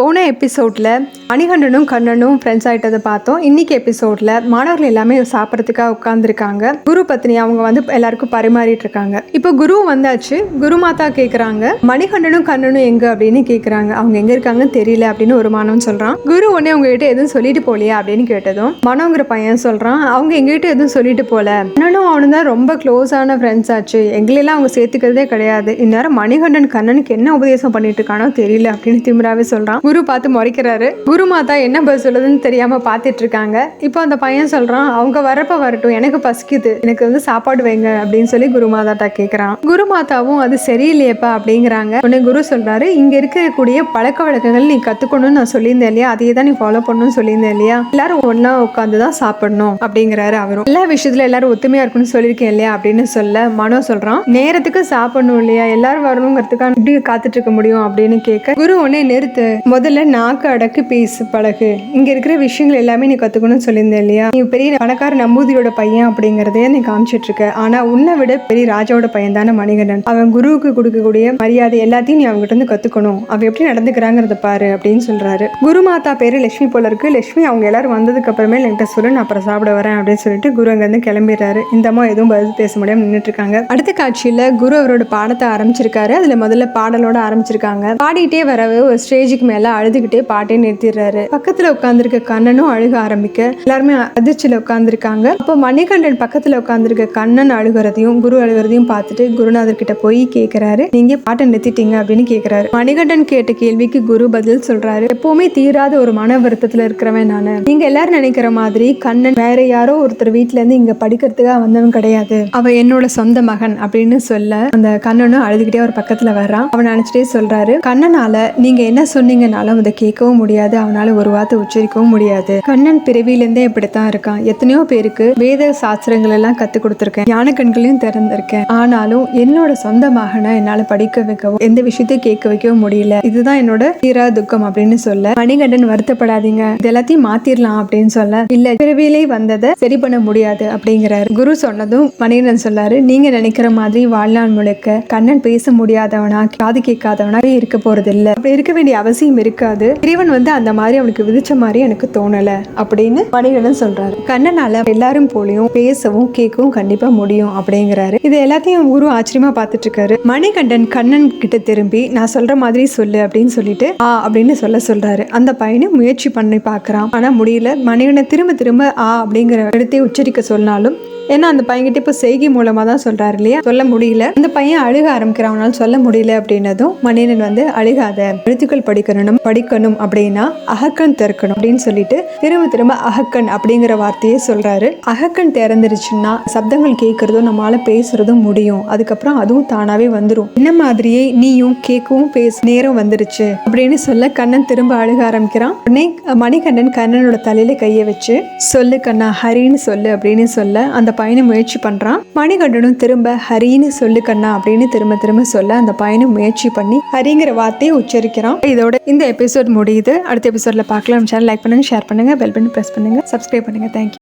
போன எபிசோட்ல மணிகண்டனும் கண்ணனும் ஃப்ரெண்ட்ஸ் ஆகிட்டதை பார்த்தோம். இன்னைக்கு எபிசோட்ல மாணவர்கள் எல்லாமே சாப்பிட்றதுக்காக உட்காந்துருக்காங்க. குரு பத்னி அவங்க வந்து எல்லாருக்கும் பரிமாறிட்டு இருக்காங்க. இப்போ குரு வந்தாச்சு. குரு மாதா கேட்குறாங்க, மணிகண்டனும் கண்ணனும் எங்க அப்படின்னு கேட்குறாங்க. அவங்க எங்க இருக்காங்கன்னு தெரியல அப்படின்னு ஒரு மாணவன் சொல்றான். குரு உடனே உங்ககிட்ட எதுவும் சொல்லிட்டு போலியா அப்படின்னு கேட்டதும் மனோங்கிற பையன் சொல்றான், அவங்க எங்ககிட்ட எதுவும் சொல்லிட்டு போல, கண்ணனும் அவனு தான் ரொம்ப க்ளோஸான ஃப்ரெண்ட்ஸ் ஆச்சு, எங்களெல்லாம் அவங்க சேர்த்துக்கிறதே கிடையாது, இந்நேரம் மணிகண்டன் கண்ணனுக்கு என்ன உபதேசம் பண்ணிட்டு இருக்கானோ தெரியல அப்படின்னு திமிராவே சொல்றான். குரு பார்த்து முறைக்கிறாரு. குரு மாதா என்ன பதில் சொல்லுதுன்னு தெரியாம பார்த்துட்டு இருக்காங்க. இப்போ அந்த பையன் சொல்றான், அவங்க வரப்ப வரட்டும், எனக்கு பசிக்குது, எனக்கு வந்து சாப்பாடு வைங்க அப்படின்னு சொல்லி குரு மாதாட்டா கேட்கறான். குரு மாதாவும் அது சரியில்லையப்பா அப்படிங்கிறாங்க. உடனே குரு சொல்றாரு, இங்க இருக்கக்கூடிய பழக்க வழக்கங்கள் நீ கத்துக்கணும்னு நான் சொல்லியிருந்தேன் இல்லையா, அதையே தான் நீ ஃபாலோ பண்ணணும்னு சொல்லியிருந்தேன் இல்லையா, எல்லாரும் ஒன்னா உட்காந்து தான் சாப்பிடணும் அப்படிங்கிறாரு. அவரும் எல்லா விஷயத்துல எல்லாரும் ஒத்துமையா இருக்கணும்னு சொல்லியிருக்கேன் இல்லையா அப்படின்னு சொல்ல மனோ சொல்றான், நேரத்துக்கு சாப்பிடணும் இல்லையா, எல்லாரும் வரணுங்கிறதுக்காக இப்படி காத்துட்டு இருக்க முடியும் அப்படின்னு கேட்க குரு உடனே நிறுத்து, முதல்ல நாக்கு அடக்கு பேசு பழகு, இங்க இருக்கிற விஷயங்கள் எல்லாமே நீ கத்துக்கணும்னு சொல்லியிருந்தேன் இல்லையா, நீ பெரிய பணக்கார நம்பூதிரியோட பையன் அப்படிங்கறதே நீ காமிச்சிட்டு இருக்க, ஆனா உன்னை விட பெரிய ராஜாவோட பையன் தானே மணிகண்டன், அவன் குருவுக்கு கொடுக்கக்கூடிய மரியாதை எல்லாத்தையும் நீ அவங்ககிட்ட இருந்து கத்துக்கணும், அவன் எப்படி நடந்துக்கிறாங்கிறத பாரு அப்படின்னு சொல்றாரு. குரு மாதா பேரு லட்சுமி போல இருக்கு, லட்சுமி அவங்க எல்லாரும் வந்ததுக்கு அப்புறமே என்கிட்ட சொல்லு, நான் அப்புறம் சாப்பிட வரேன் அப்படின்னு சொல்லிட்டு குரு அங்க இருந்து கிளம்பிடுறாரு. இந்த அம்மா எதுவும் பதில் பேச முடியாம நின்றுட்டு இருக்காங்க. அடுத்த காட்சியில குரு அவரோட பாடத்தை ஆரம்பிச்சிருக்காரு. அதுல முதல்ல பாடலோட ஆரம்பிச்சிருக்காங்க. பாடிட்டே வரவே ஒரு ஸ்டேஜுக்கு மேல அழுதுகிட்டே பாட்டே நிறுத்திடுறாரு. பக்கத்துல உட்கார்ந்துருக்க கண்ணனும் அழுக ஆரம்பிக்க எல்லாருமே அதிர்ச்சியில உட்கார்ந்துருக்காங்க. அப்போ மணிகண்டன் பக்கத்துல உட்கார்ந்துருக்க கண்ணன் அழுகிறதையும் குரு அழுகிறதையும் பார்த்துட்டு குருநாதர் கிட்ட போய் கேட்கிறாரு, நீங்க பாட்டை நிறுத்திட்டீங்க அப்படின்னு கேட்கிறாரு. மணிகண்டன் கேட்ட கேள்விக்கு குரு பதில் சொல்றாரு, எப்பவுமே தீராத ஒரு மன வருத்தத்துல இருக்கிறவன் நானு, நீங்க எல்லாரும் நினைக்கிற மாதிரி கண்ணன் வேற யாரோ ஒருத்தர் வீட்டுல இருந்து இங்க படிக்கிறதுக்காக வந்தவன் கிடையாது, அவ என்னோட சொந்த மகன் அப்படின்னு சொல்ல அந்த கண்ணனும் அழுதுகிட்டே ஒரு பக்கத்துல வர்றான். அவன் நினைச்சிட்டே சொல்றாரு, கண்ணனால நீங்க என்ன சொன்னீங்கனாலும் அதை கேட்கவும் முடியாது, அவனால ஒரு வார்த்தை உச்சரிக்கவும் முடியாது, கண்ணன் பிறவியிலிருந்தே இப்படித்தான் இருக்கான், எத்தனையோ பேருக்கு வேத சாஸ்திரங்கள் எல்லாம் கத்து கொடுத்துருக்கேன், ஞான கண்களையும் திறந்திருக்கேன், ஆனாலும் என்னோட சொந்த மகனை என்னால படிக்க வைக்கவும் எந்த விஷயத்தையும் கேட்க வைக்கவும் முடியல, இதுதான் என்னோட தீரா துக்கம் அப்படின்னு சொல்ல மணிகண்டன் வருத்தப்படாதீங்க, இது எல்லாத்தையும் மாத்திரலாம் அப்படின்னு சொல்ல, இல்ல பிறவியிலே வந்ததை சரி பண்ண முடியாது அப்படிங்கிறாரு. குரு சொன்னதும் மணிகண்டன் சொல்லாரு, நீங்க நினைக்கிற மாதிரி வாழ்நாள் முழுக்க கண்ணன் பேச முடியாதவனா காது கேட்காதவனா இருக்க போறது இல்ல, அப்படி இருக்க வேண்டிய அவசியம் இருக்காது, இறைவன் வந்து அந்த மாதிரி அவனுக்கு விதிச்ச மாதிரி எனக்கு தோணல அப்படின்னு மணிகண்டன் சொல்றாரு. கண்ணனால எல்லாரும் போலையும் பேசவும் கேட்கவும் கண்டிப்பா முடியும் அப்படிங்கிறாரு. இது எல்லாத்தையும் குரு ஆச்சரியமா பார்த்துட்டு இருக்காரு. மணிகண்டன் கண்ணன் கிட்ட திரும்பி, நான் சொல்ற மாதிரி சொல்லு அப்படின்னு சொல்லிட்டு அப்படின்னு சொல்றாரு. அந்த பையனும் முயற்சி பண்ணி பார்க்கறான், ஆனா முடியல. மணிகண்டன் திரும்ப திரும்ப அப்படிங்கிற இடத்தையே உச்சரிக்க சொன்னாலும், ஏன்னா அந்த பையன்கிட்ட இப்போ செய்கை மூலமா தான் சொல்றாரு இல்லையா, சொல்ல முடியல. அந்த பையன் அழுக ஆரம்பிக்கிறான், அவனால சொல்ல முடியல அப்படின்னதும் மணிகண்டன் வந்து, அழுகாத, எழுத்துக்கள் படிக்கணும் அப்படின்னா அகக்கண் திறக்கணும் அப்படின்னு சொல்லிட்டு திரும்ப திரும்ப அகக்கண் அப்படிங்கிற வார்த்தையே சொல்றாரு. அகக்கண் திறந்துருச்சுன்னா சப்தங்கள் கேட்கறதும் நம்மளால பேசுறதும் முடியும், அதுக்கப்புறம் அதுவும் தானாவே வந்துடும், இந்த மாதிரியே நீயும் கேட்கவும் பேச நேரம் வந்துருச்சு அப்படின்னு சொல்ல கண்ணன் திரும்ப அழுக ஆரம்பிக்கிறான். உடனே மணிகண்டன் கண்ணனோட தலையில கையை வச்சு, சொல்லு கண்ணா, ஹரின்னு சொல்லு அப்படின்னு சொல்ல அந்த பையனை முயற்சி பண்றான். மணிகண்டனும் திரும்ப ஹரின்னு சொல்லு கண்ணா அப்படின்னு திரும்ப திரும்ப சொல்ல அந்த பையனும் முயற்சி பண்ணி ஹரிங்கிற வார்த்தையை உச்சரிக்கிறான். இதோட இந்த எபிசோட் முடியுது. அடுத்த எபிசோட்ல பார்க்கலாம். சேனல் லைக் பண்ணுங்க, ஷேர் பண்ணுங்க, பெல் பட்டன் பிரஸ் பண்ணுங்க, சப்ஸ்கிரைப் பண்ணுங்க. தேங்க்யூ.